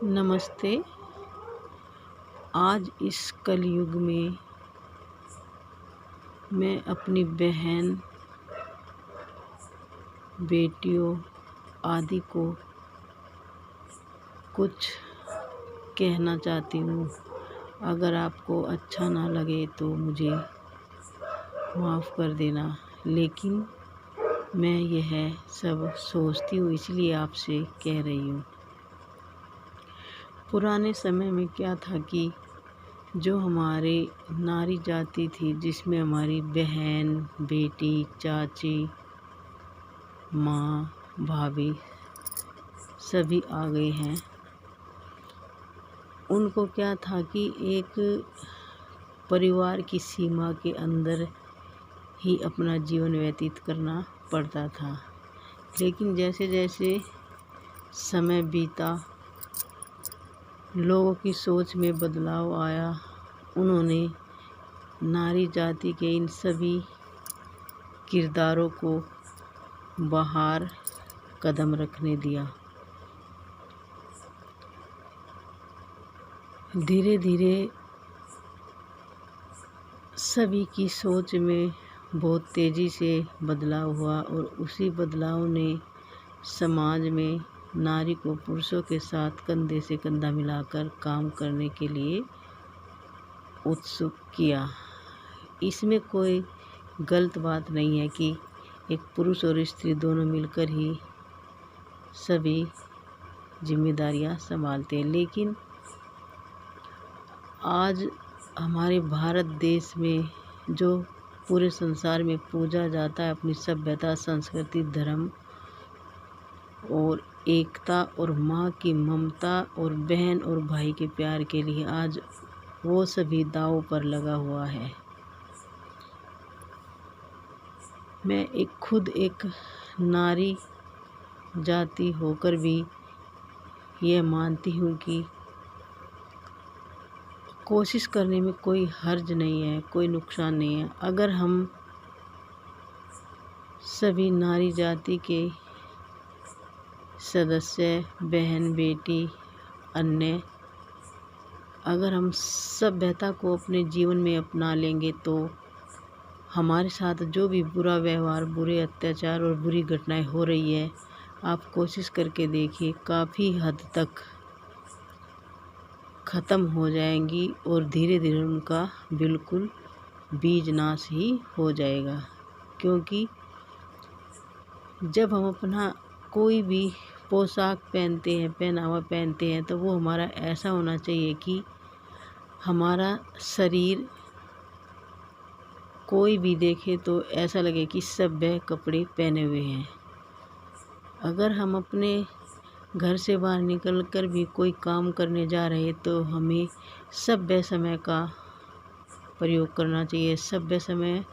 नमस्ते। आज इस कलयुग में मैं अपनी बहन, बेटियों आदि को कुछ कहना चाहती हूँ। अगर आपको अच्छा ना लगे तो मुझे माफ़ कर देना, लेकिन मैं यह सब सोचती हूँ इसलिए आपसे कह रही हूँ। पुराने समय में क्या था कि जो हमारे नारी जाति थी, जिसमें हमारी बहन, बेटी, चाची, माँ, भाभी सभी आ गए हैं। उनको क्या था कि एक परिवार की सीमा के अंदर ही अपना जीवन व्यतीत करना पड़ता था। लेकिन जैसे जैसे समय बीता, लोगों की सोच में बदलाव आया। उन्होंने नारी जाति के इन सभी किरदारों को बाहर कदम रखने दिया। धीरे धीरे सभी की सोच में बहुत तेज़ी से बदलाव हुआ और उसी बदलाव ने समाज में नारी को पुरुषों के साथ कंधे से कंधा मिलाकर काम करने के लिए उत्सुक किया। इसमें कोई गलत बात नहीं है कि एक पुरुष और स्त्री दोनों मिलकर ही सभी जिम्मेदारियां संभालते हैं। लेकिन आज हमारे भारत देश में जो पूरे संसार में पूजा जाता है अपनी सभ्यता, संस्कृति, धर्म और एकता और माँ की ममता और बहन और भाई के प्यार के लिए, आज वो सभी दांव पर लगा हुआ है। मैं खुद एक नारी जाति होकर भी ये मानती हूँ कि कोशिश करने में कोई हर्ज नहीं है, कोई नुकसान नहीं है। अगर हम सभी नारी जाति के सदस्य, बहन, बेटी, अन्य, अगर हम सभ्यता को अपने जीवन में अपना लेंगे तो हमारे साथ जो भी बुरा व्यवहार, बुरे अत्याचार और बुरी घटनाएं हो रही है, आप कोशिश करके देखिए, काफ़ी हद तक ख़त्म हो जाएंगी और धीरे धीरे उनका बिल्कुल बीज नाश ही हो जाएगा। क्योंकि जब हम अपना कोई भी पोशाक पहनते हैं, पहनावा पहनते हैं, तो वो हमारा ऐसा होना चाहिए कि हमारा शरीर कोई भी देखे तो ऐसा लगे कि सभ्य कपड़े पहने हुए हैं। अगर हम अपने घर से बाहर निकल कर भी कोई काम करने जा रहे तो हमें सभ्य समय का प्रयोग करना चाहिए। सभ्य समय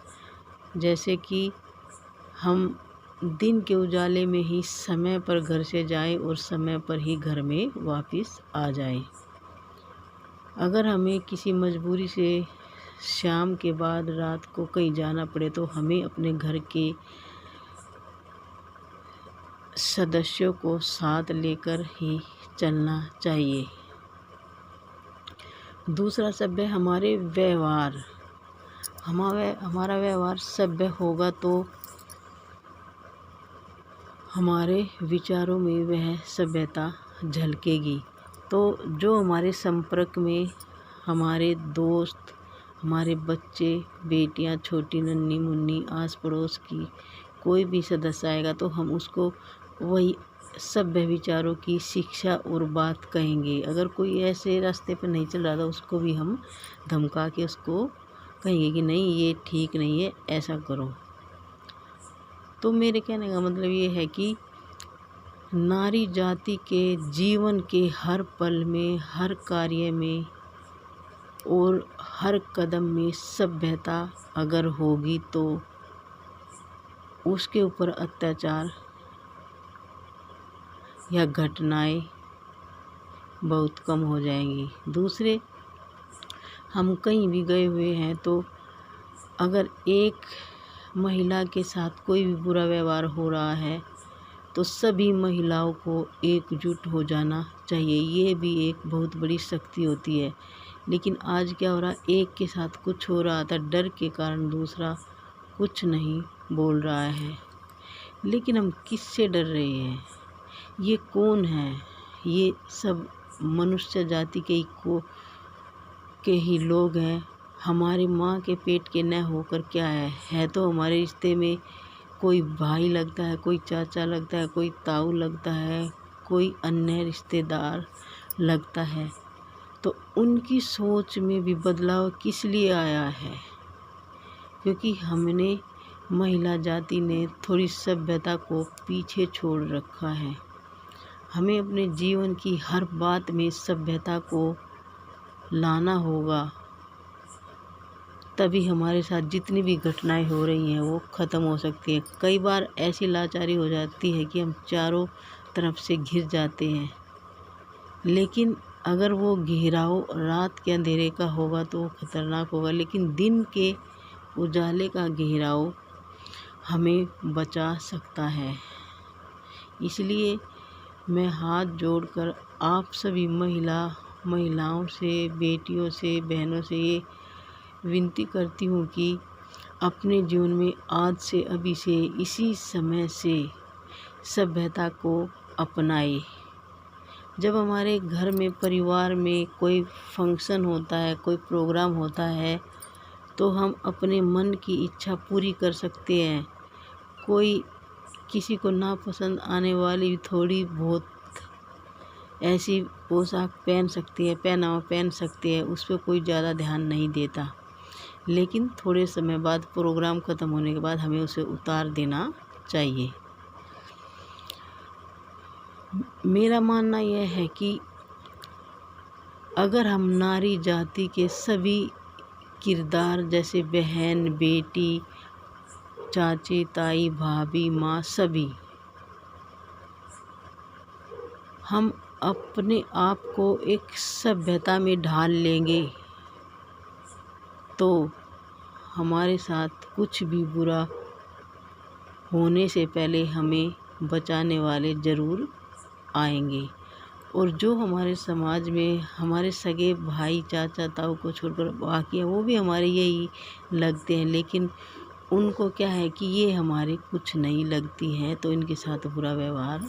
जैसे कि हम दिन के उजाले में ही समय पर घर से जाएं और समय पर ही घर में वापस आ जाएं। अगर हमें किसी मजबूरी से शाम के बाद रात को कहीं जाना पड़े तो हमें अपने घर के सदस्यों को साथ लेकर ही चलना चाहिए। दूसरा सभ्य हमारे व्यवहार, हमारा व्यवहार सभ्य होगा तो हमारे विचारों में वह सभ्यता झलकेगी। तो जो हमारे संपर्क में हमारे दोस्त, हमारे बच्चे, बेटियां, छोटी नन्ही मुन्नी, आस पड़ोस की कोई भी सदस्य आएगा तो हम उसको वही सभ्य विचारों की शिक्षा और बात कहेंगे। अगर कोई ऐसे रास्ते पर नहीं चल रहा था उसको भी हम धमका के उसको कहेंगे कि नहीं, ये ठीक नहीं है, ऐसा करो। तो मेरे कहने का मतलब ये है कि नारी जाति के जीवन के हर पल में, हर कार्य में और हर कदम में सभ्यता अगर होगी तो उसके ऊपर अत्याचार या घटनाएं बहुत कम हो जाएंगी। दूसरे, हम कहीं भी गए हुए हैं तो अगर एक महिला के साथ कोई भी बुरा व्यवहार हो रहा है तो सभी महिलाओं को एकजुट हो जाना चाहिए। ये भी एक बहुत बड़ी शक्ति होती है। लेकिन आज क्या हो रहा, एक के साथ कुछ हो रहा था, डर के कारण दूसरा कुछ नहीं बोल रहा है। लेकिन हम किससे डर रहे हैं? ये कौन है? ये सब मनुष्य जाति के ही लोग हैं। हमारी माँ के पेट के न होकर क्या है तो हमारे रिश्ते में कोई भाई लगता है, कोई चाचा लगता है, कोई ताऊ लगता है, कोई अन्य रिश्तेदार लगता है। तो उनकी सोच में भी बदलाव किस लिए आया है? क्योंकि हमने महिला जाति ने थोड़ी सभ्यता को पीछे छोड़ रखा है। हमें अपने जीवन की हर बात में सभ्यता को लाना होगा, तभी हमारे साथ जितनी भी घटनाएं हो रही हैं वो ख़त्म हो सकती हैं। कई बार ऐसी लाचारी हो जाती है कि हम चारों तरफ से घिर जाते हैं, लेकिन अगर वो घेराव रात के अंधेरे का होगा तो वो खतरनाक होगा, लेकिन दिन के उजाले का घेराव हमें बचा सकता है। इसलिए मैं हाथ जोड़कर आप सभी महिलाओं से, बेटियों से, बहनों से ये विनती करती हूँ कि अपने जीवन में आज से, अभी से, इसी समय से सभ्यता को अपनाए। जब हमारे घर में, परिवार में कोई फंक्शन होता है, कोई प्रोग्राम होता है, तो हम अपने मन की इच्छा पूरी कर सकते हैं। कोई किसी को नापसंद आने वाली थोड़ी बहुत ऐसी पोशाक पहन सकती है, पहनावा पहन सकती है, उस पर कोई ज़्यादा ध्यान नहीं देता। लेकिन थोड़े समय बाद, प्रोग्राम ख़त्म होने के बाद हमें उसे उतार देना चाहिए। मेरा मानना यह है कि अगर हम नारी जाति के सभी किरदार, जैसे बहन, बेटी, चाची, ताई, भाभी, माँ, सभी हम अपने आप को एक सभ्यता में ढाल लेंगे तो हमारे साथ कुछ भी बुरा होने से पहले हमें बचाने वाले ज़रूर आएंगे। और जो हमारे समाज में हमारे सगे भाई, चाचा, ताऊ को छोड़कर बाकी है, वो भी हमारे यही लगते हैं, लेकिन उनको क्या है कि ये हमारे कुछ नहीं लगती हैं, तो इनके साथ बुरा व्यवहार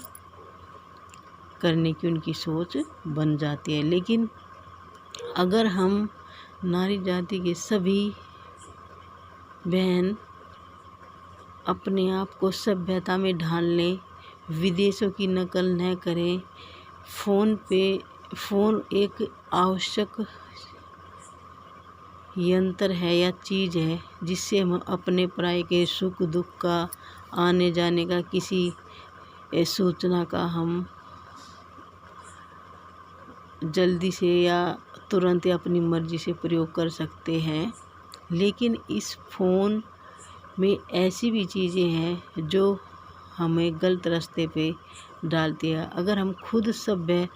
करने की उनकी सोच बन जाती है। लेकिन अगर हम नारी जाति के सभी बहन अपने आप को सभ्यता में ढाल लें, विदेशों की नकल न करें, फ़ोन एक आवश्यक यंत्र है या चीज़ है जिससे हम अपने पराये के सुख दुख का, आने जाने का, किसी सूचना का हम जल्दी से या तुरंत या अपनी मर्ज़ी से प्रयोग कर सकते हैं। लेकिन इस फ़ोन में ऐसी भी चीज़ें हैं जो हमें गलत रास्ते पे डालती है। अगर हम खुद सभ्य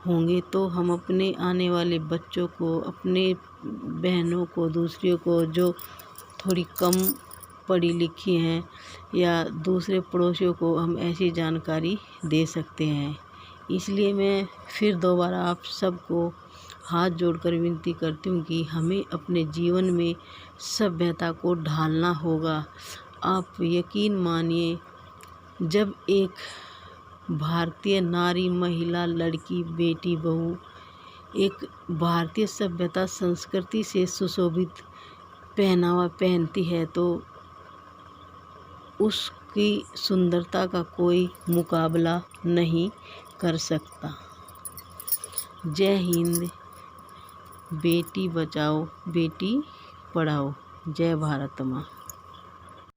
होंगे तो हम अपने आने वाले बच्चों को, अपने बहनों को, दूसरियों को जो थोड़ी कम पढ़ी लिखी हैं या दूसरे पड़ोसियों को हम ऐसी जानकारी दे सकते हैं। इसलिए मैं फिर दोबारा आप सबको हाथ जोड़कर विनती करती हूँ कि हमें अपने जीवन में सभ्यता को ढालना होगा। आप यकीन मानिए, जब एक भारतीय नारी, महिला, लड़की, बेटी, बहू एक भारतीय सभ्यता, संस्कृति से सुशोभित पहनावा पहनती है तो उसकी सुंदरता का कोई मुकाबला नहीं कर सकता। जय हिंद। बेटी बचाओ, बेटी पढ़ाओ। जय भारत माँ।